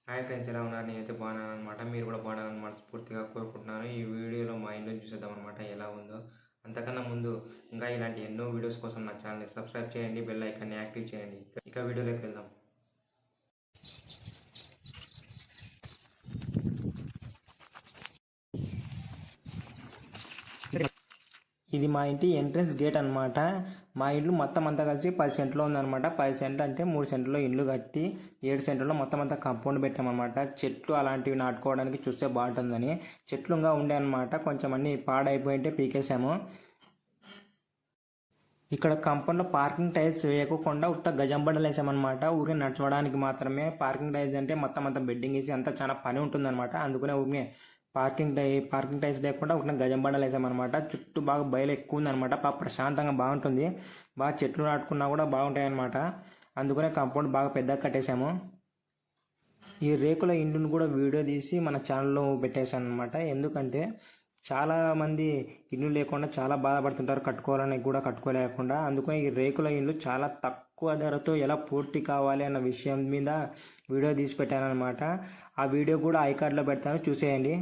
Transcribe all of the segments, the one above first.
Hi friends, ఎలా ఉన్నారు? నేనైతే బాగున్నాను అనమాట. మీరు కూడా బాగున్నారని మనస్ఫూర్తిగా కోరుకుంటున్నాను. ఈ వీడియోలో మా ఇంట్లో చూసేద్దాం అనమాట ఎలా ఉందో. అంతకన్నా ముందు ఇంకా ఇలాంటి ఎన్నో వీడియోస్ కోసం నా ఛానల్ని సబ్స్క్రైబ్ చేయండి, బెల్ ఐకాన్ని యాక్టివ్ చేయండి. ఇక వీడియోలోకి వెళ్దాం. ఇది మా ఇంటి ఎంట్రన్స్ గేట్ అనమాట. మా ఇల్లు మొత్తం అంతా కలిసి 10 సెంట్లో ఉందన్నమాట. 10 సెంట్లు అంటే 3 సెంట్లో ఇల్లు కట్టి 7 సెంట్లో మొత్తం అంతా కాంపౌండ్ పెట్టామన్నమాట. చెట్లు అలాంటివి నాటుకోవడానికి చూస్తే బాగుంటుందని చెట్లు ఇంకా ఉండే అనమాట. కొంచెం అన్ని పాడైపోయింటే పీకేసాము. ఇక్కడ కాంపౌండ్లో పార్కింగ్ టైల్స్ వేయకుండా ఉత్త గజం బండలు వేసామన్నమాట. ఊరిని నడచడానికి మాత్రమే. పార్కింగ్ టైల్స్ అంటే మొత్తం అంతా బెడ్డింగ్ వేసి అంతా చాలా పని ఉంటుందన్నమాట. అందుకనే ఊరిని పార్కింగ్ టైల్స్ లేకుండా ఒక గజం బండలు వేసామన్నమాట. చుట్టూ బాగా బయలు ఎక్కువ ఉందన్నమాట. బాగా ప్రశాంతంగా బాగుంటుంది. బాగా చెట్లు నాటుకున్నా కూడా బాగుంటాయి అన్నమాట. అందుకనే కాంపౌండ్ బాగా పెద్దగా కట్టేశాము. ఈ రేకుల ఇండును కూడా వీడియో తీసి మన ఛానల్లో పెట్టేశాను అనమాట. ఎందుకంటే చాలామంది ఇల్లు లేకుండా చాలా బాధపడుతుంటారు, కట్టుకోవాలని కూడా కట్టుకోలేకుండా. అందుకని ఈ రేకుల ఇల్లు చాలా తక్కువ ధరతో ఎలా పూర్తి కావాలి అన్న విషయం మీద వీడియో తీసి పెట్టాను అనమాట. ఆ వీడియో కూడా ఐకార్డ్లో పెడతాను, చూసేయండి.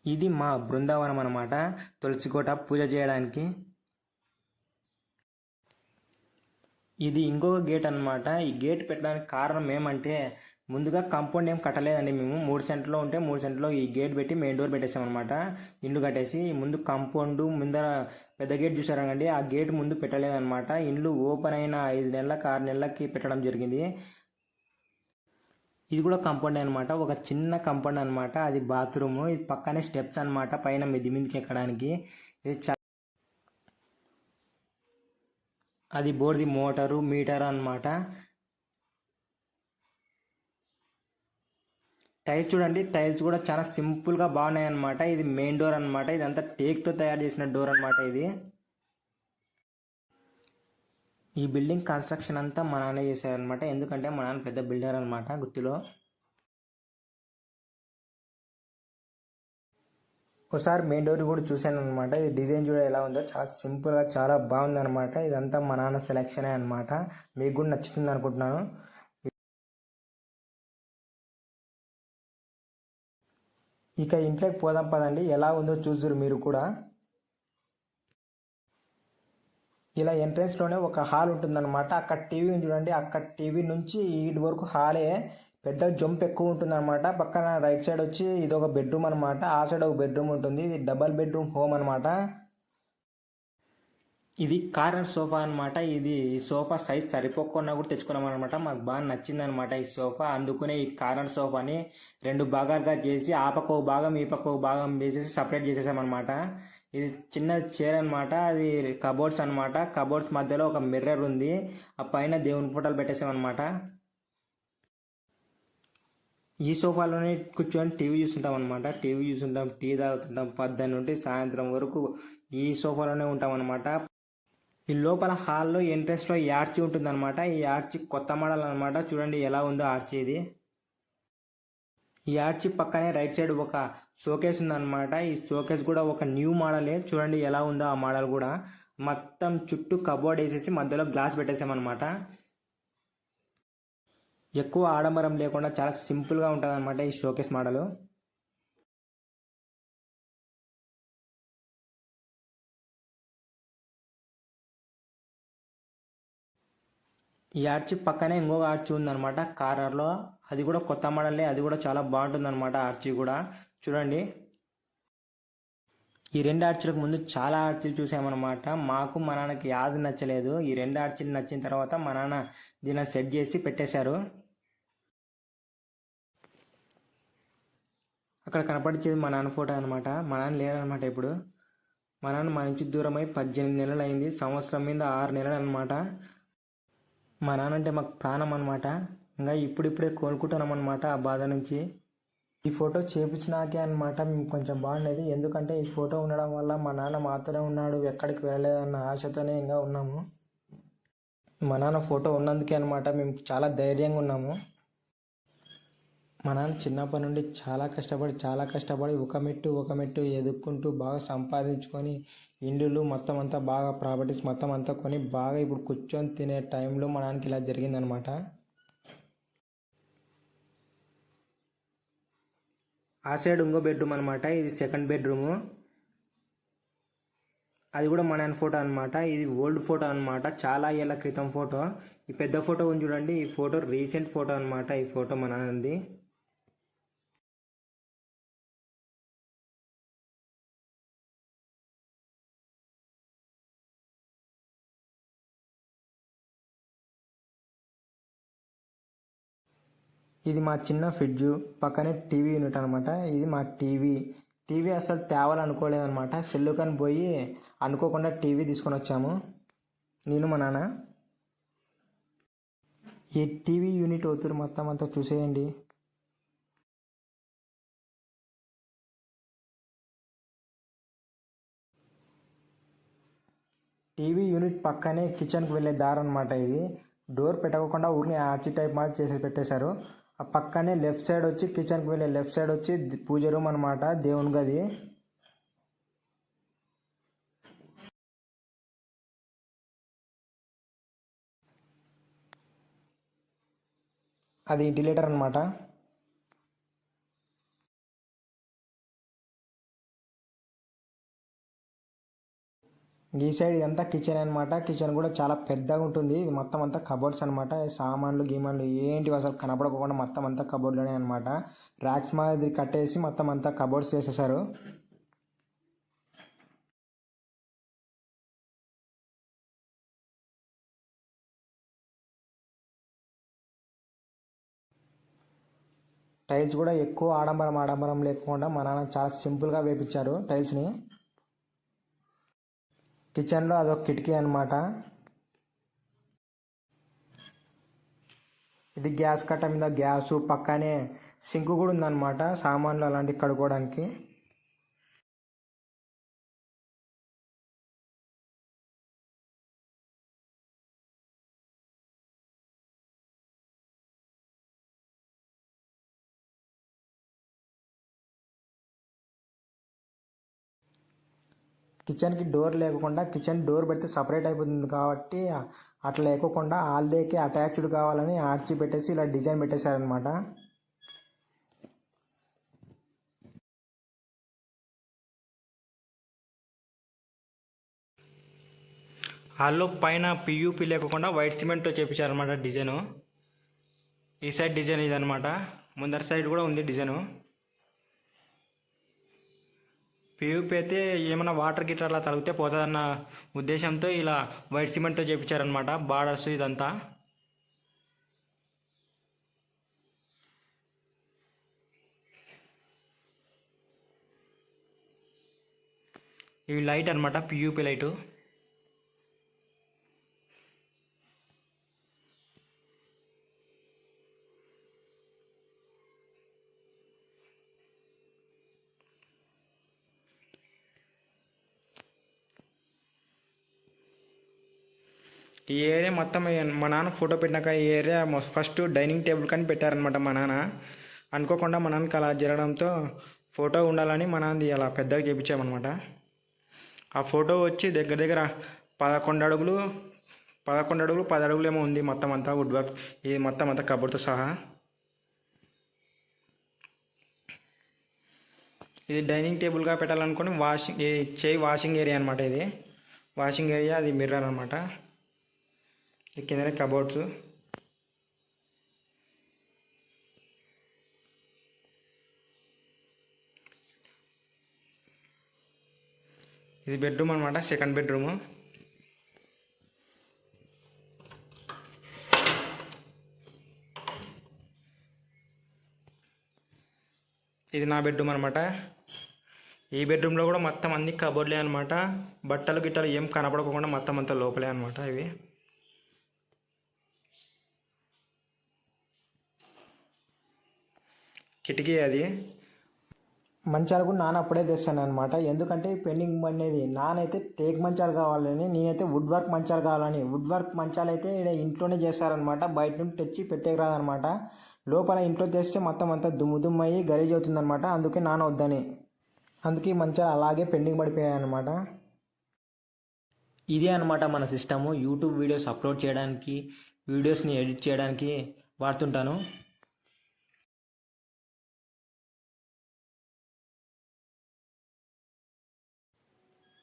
ఇది మా బృందావనం అనమాట. తులసికోట పూజ చేయడానికి. ఇది ఇంకొక గేట్ అనమాట. ఈ గేట్ పెట్టడానికి కారణం ఏమంటే, ముందుగా కాంపౌండ్ ఏం కట్టలేదండి. మేము 3 సెంట్లో ఉంటే 3 సెంట్లో ఈ గేట్ పెట్టి మెయిన్ డోర్ పెట్టేసామన్నమాట. ఇల్లు కట్టేసి ముందు కాంపౌండ్ ముందర పెద్ద గేట్ చూసారండి, ఆ గేట్ ముందు పెట్టలేదన్నమాట. ఇల్లు ఓపెన్ అయిన 5 నెలలకు 6 నెలలకి పెట్టడం జరిగింది. ఇది కూడా కాంపౌండ్ అనమాట. ఒక చిన్న కాంపౌండ్ అనమాట. అది బాత్రూమ్. ఇది పక్కనే స్టెప్స్ అనమాట, పైన మిద్ది మీదకి ఎక్కడానికి. ఇది అది బోర్ది మోటారు మీటర్ అనమాట. టైల్స్ చూడండి, టైల్స్ కూడా చాలా సింపుల్గా బాగున్నాయి అనమాట. ఇది మెయిన్ డోర్ అనమాట. ఇదంతా టేక్తో తయారు చేసిన డోర్ అనమాట. ఇది ఈ బిల్డింగ్ కన్స్ట్రక్షన్ అంతా మా నాన్న చేశారనమాట. ఎందుకంటే మా నాన్న పెద్ద బిల్డర్ అనమాట గుత్తిలో. ఒకసారి మెయిన్ డోర్ కూడా చూశాను అనమాట. ఇది డిజైన్ చూడ ఎలా ఉందో, చాలా సింపుల్గా చాలా బాగుంది అనమాట. ఇదంతా మా నాన్న సెలెక్షనే అనమాట. మీకు కూడా నచ్చుతుంది అనుకుంటున్నాను. ఇక ఇంట్లోకి పోదాం పదండి, ఎలా ఉందో చూద్దరు మీరు కూడా. ఇలా ఎంట్రెన్స్లోనే ఒక హాల్ ఉంటుందన్నమాట. అక్కడ టీవీ చూడండి, అక్కడ టీవీ నుంచి ఇటు వరకు హాలే. పెద్ద జంప్ ఎక్కువ ఉంటుందన్నమాట. పక్కన రైట్ సైడ్ వచ్చి ఇది ఒక బెడ్రూమ్ అనమాట. ఆ సైడ్ ఒక బెడ్రూమ్ ఉంటుంది. ఇది డబల్ బెడ్రూమ్ హోమ్ అనమాట. ఇది కార్నర్ సోఫా అనమాట. ఇది ఈ సోఫా సైజ్ సరిపోకుండా కూడా తెచ్చుకున్నాం అనమాట. మాకు బాగా నచ్చింది అనమాట ఈ సోఫా. అందుకనే ఈ కార్నర్ సోఫాని 2 భాగాలుగా చేసి ఆ పక్క ఒక భాగం ఈ పక్క ఒక భాగం వేసేసి సపరేట్ చేసేసామన్నమాట. ఇది చిన్న చైర్ అనమాట. అది కబోర్డ్స్ అనమాట. కబోర్డ్స్ మధ్యలో ఒక మిర్రర్ ఉంది. ఆ పైన దేవుని ఫోటోలు పెట్టేసామన్నమాట. ఈ సోఫాలోనే కూర్చొని టీవీ చూస్తుంటాం అనమాట. టీవీ చూస్తుంటాం, టీ తాగుతుంటాం. పొద్దున్న నుండి సాయంత్రం వరకు ఈ సోఫాలోనే ఉంటాం అనమాట. ఈ లోపల హాల్లో ఎంట్రెన్స్లో ఈ ఆర్చి ఉంటుందన్నమాట. ఈ ఆర్చి కొత్త మోడల్ అనమాట. చూడండి ఎలా ఉందో ఆర్చి ఇది. ఈ ఆర్చి పక్కనే రైట్ సైడ్ ఒక షోకేస్ ఉందన్నమాట. ఈ షోకేస్ కూడా ఒక న్యూ మోడలే. చూడండి ఎలా ఉందో ఆ మోడల్ కూడా. మొత్తం చుట్టూ కబోర్డ్ వేసేసి మధ్యలో గ్లాస్ పెట్టేసామన్నమాట. ఎక్కువ ఆడంబరం లేకుండా చాలా సింపుల్గా ఉంటుంది అనమాట ఈ షోకేస్ మోడల్. ఈ ఆర్చి పక్కనే ఇంకొక ఆర్చి ఉందన్నమాట కార్నర్లో. అది కూడా కొత్త మోడలే. అది కూడా చాలా బాగుంటుంది అనమాట ఆర్చి కూడా. చూడండి, ఈ 2 ఆర్చీలకు ముందు చాలా ఆర్చీలు చూసామన్నమాట. మాకు మా నాన్నకి యాది నచ్చలేదు. ఈ 2 ఆర్చీలు నచ్చిన తర్వాత మా నాన్న దీన్ని సెట్ చేసి పెట్టేశారు. అక్కడ కనపడిచేది మా నాన్న ఫోటో అనమాట. మా నాన్న లేరనమాట ఇప్పుడు. మా నాన్న మా నుంచి దూరమై 18 నెలలు అయింది. సంవత్సరం మీద 6 నెలలు అనమాట. మా నాన్న అంటే మాకు ప్రాణం అనమాట. ఇంకా ఇప్పుడిప్పుడే కోలుకుంటున్నాం అనమాట ఆ బాధ నుంచి. ఈ ఫోటో చేపించినాకే అనమాట మేము కొంచెం బాగుండేది. ఎందుకంటే ఈ ఫోటో ఉండడం వల్ల మా నాన్న మాతోనే ఉన్నాడు, ఎక్కడికి వెళ్ళలేదన్న ఆశతోనే ఇంకా ఉన్నాము. మా నాన్న ఫోటో ఉన్నందుకే అనమాట మేము చాలా ధైర్యంగా ఉన్నాము. మా నాన్న చిన్నప్పటి నుండి చాలా కష్టపడి ఒక మెట్టు ఎదుక్కుంటూ బాగా సంపాదించుకొని ఇండ్లు మొత్తం అంతా బాగా ప్రాపర్టీస్ మొత్తం అంతా కొని బాగా ఇప్పుడు కూర్చొని తినే టైంలో మా నాన్నకి ఇలా జరిగిందనమాట. ఆ సైడ్ ఇంకో బెడ్రూమ్ అనమాట. ఇది సెకండ్ బెడ్రూము. అది కూడా మా నాన్న ఫోటో అనమాట. ఇది ఓల్డ్ ఫోటో అనమాట, చాలా ఏళ్ళ క్రితం ఫోటో. ఈ పెద్ద ఫోటో ఉంది చూడండి, ఈ ఫోటో రీసెంట్ ఫోటో అనమాట. ఈ ఫోటో మా నాన్నది. ఇది మా చిన్న ఫ్రిడ్జ్, పక్కనే టీవీ యూనిట్ అనమాట. ఇది మా టీవీ. టీవీ అసలు తేవాలనుకోలేదనమాట. సెల్లు కానీ పోయి అనుకోకుండా టీవీ తీసుకొని వచ్చాము నేను మా నాన్న. ఈ టీవీ యూనిట్ అవుతురు మొత్తం అంతా చూసేయండి. టీవీ యూనిట్ పక్కనే కిచెన్కి వెళ్ళే దారి అనమాట. ఇది డోర్ పెట్టకుండా ఊరిని ఆర్చి టైప్ మాది చేసి పెట్టేశారు. ఆ పక్కనే లెఫ్ట్ సైడ్ వచ్చి కిచెన్కి వెళ్ళే లెఫ్ట్ సైడ్ వచ్చి పూజ రూమ్ అనమాట, దేవుని గది. అది ఇంటిలేటర్ అనమాట. ఈ సైడ్ ఇదంతా కిచెన్ అనమాట. కిచెన్ కూడా చాలా పెద్దగా ఉంటుంది. ఇది మొత్తం అంతా కబోర్డ్స్ అనమాట. సామాన్లు గీమాన్లు ఏంటివి అసలు కనపడకుండా మొత్తం అంతా కబోర్డ్లోనే అనమాట. ర్యాక్స్ మాదిరి కట్టేసి మొత్తం అంతా కబోర్డ్స్ చేసేసారు. టైల్స్ కూడా ఎక్కువ ఆడంబరం లేకుండా మా నాన్న చాలా సింపుల్గా వేపించారు టైల్స్ని. కిచెన్లో అదొక కిటికీ అనమాట. ఇది గ్యాస్ కట్ట మీద గ్యాసు, పక్కనే సింక్ కూడా ఉందన్నమాట, సామాన్లు అలాంటివి కడుక్కోవడానికి. కిచెన్కి డోర్ లేకుండా, కిచెన్ డోర్ పెడితే సపరేట్ అయిపోతుంది కాబట్టి అట్లా లేకోకుండా ఆల్డేకి అటాచ్డ్ కావాలని ఆర్చి పెట్టేసి ఇలా డిజైన్ పెట్టేశారనమాట. హాల్లో పైన పియూపి లేకుండా వైట్ సిమెంట్తో చేపించారనమాట డిజైను. ఈ సైడ్ డిజైన్ ఇదనమాట. ముందర సైడ్ కూడా ఉంది డిజైను. పియూపి అయితే ఏమైనా వాటర్ గిటర్ అలా తగిలితే పోతుందన్న ఉద్దేశంతో ఇలా వైట్ సిమెంట్తో చేపించారనమాట బార్డర్స్ ఇదంతా. ఇవి లైట్ అనమాట, పియూపి లైటు. ఈ ఏరియా మొత్తం మా నాన్న ఫోటో పెట్టినాక ఈ ఏరియా ఫస్ట్ డైనింగ్ టేబుల్ కానీ పెట్టారనమాట మా నాన్న. అనుకోకుండా మా నాన్నకి అలా జరగడంతో ఫోటో ఉండాలని మా నాన్నది అలా పెద్దగా చేయించామన్నమాట. ఆ ఫోటో వచ్చి దగ్గర దగ్గర 11 అడుగులు 10 అడుగులు ఏమో ఉంది మొత్తం అంతా వుడ్ వర్క్. ఇది మొత్తం అంతా కబోర్డ్తో సహా. ఇది డైనింగ్ టేబుల్గా పెట్టాలనుకుని వాషింగ్ ఏరియా అనమాట. ఇది వాషింగ్ ఏరియా, అది మిర్రర్ అనమాట. కిందనే కబోర్డ్స్. ఇది బెడ్రూమ్ అనమాట, సెకండ్ బెడ్రూము. ఇది నా బెడ్రూమ్ అనమాట. ఈ బెడ్రూమ్లో కూడా మొత్తం అన్ని కబోర్డ్లే అనమాట. బట్టలు గిట్టలు ఏం కనపడకుండా మొత్తం అంతా లోపలే అనమాట. ఇవి కిటికీ. అది మంచాలు కూడా నాన్న అప్పుడే తెస్తాను అనమాట. ఎందుకంటే పెండింగ్ అనేది నానైతే టేక్ మంచాలు కావాలని, నేనైతే వుడ్ వర్క్ మంచాలు కావాలని. వుడ్ వర్క్ మంచాలు అయితే ఇంట్లోనే చేస్తారనమాట, బయట నుండి తెచ్చి పెట్టేకి రాదనమాట. లోపల ఇంట్లో తెస్తే మొత్తం అంతా దుమ్ము అయ్యి గలీజ్ అవుతుందనమాట. అందుకే నాన్న వద్దని, అందుకే ఈ మంచాలు అలాగే పెండింగ్ పడిపోయాయి అనమాట. ఇదే అనమాట మన సిస్టము. యూట్యూబ్ వీడియోస్ అప్లోడ్ చేయడానికి, వీడియోస్ని ఎడిట్ చేయడానికి వాడుతుంటాను.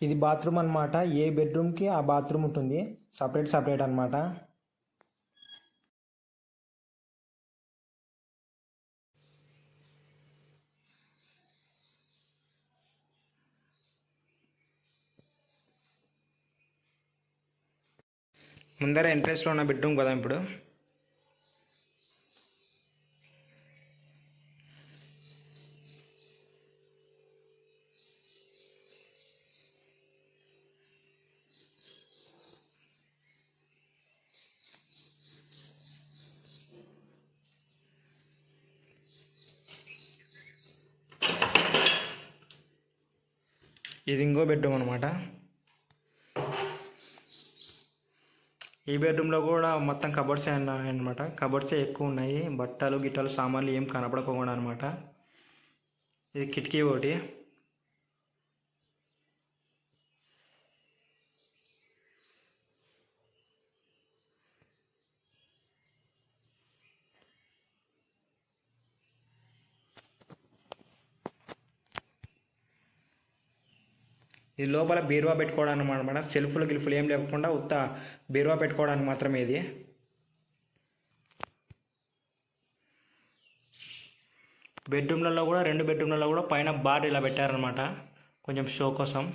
ఇది బాత్రూమ్ అనమాట. ఏ బెడ్రూమ్కి ఆ బాత్రూమ్ ఉంటుంది, సపరేట్ అనమాట. ముందర ఎంట్రెన్స్లో ఉన్న బెడ్రూమ్ కదా ఇప్పుడు. ఇది ఇంకో బెడ్రూమ్ అనమాట. ఈ బెడ్రూమ్లో కూడా మొత్తం కబోర్డ్సే ఉన్నాయన్నమాట. కబోర్డ్సే ఎక్కువ ఉన్నాయి, బట్టలు గిట్టలు సామాన్లు ఏం కనపడకుండా అనమాట. ఇది కిటికీ ఒకటి. ఇది లోపల బీరువా పెట్టుకోవడానికి అనమాట. సెల్ఫ్లు గిల్ఫ్లు ఏం లేకుండా ఉత్త బీరువా పెట్టుకోవడానికి మాత్రమే ఇది. బెడ్రూమ్లలో కూడా, 2 బెడ్రూమ్లలో కూడా పైన బార్ ఇలా పెట్టారనమాట, కొంచెం షో కోసం.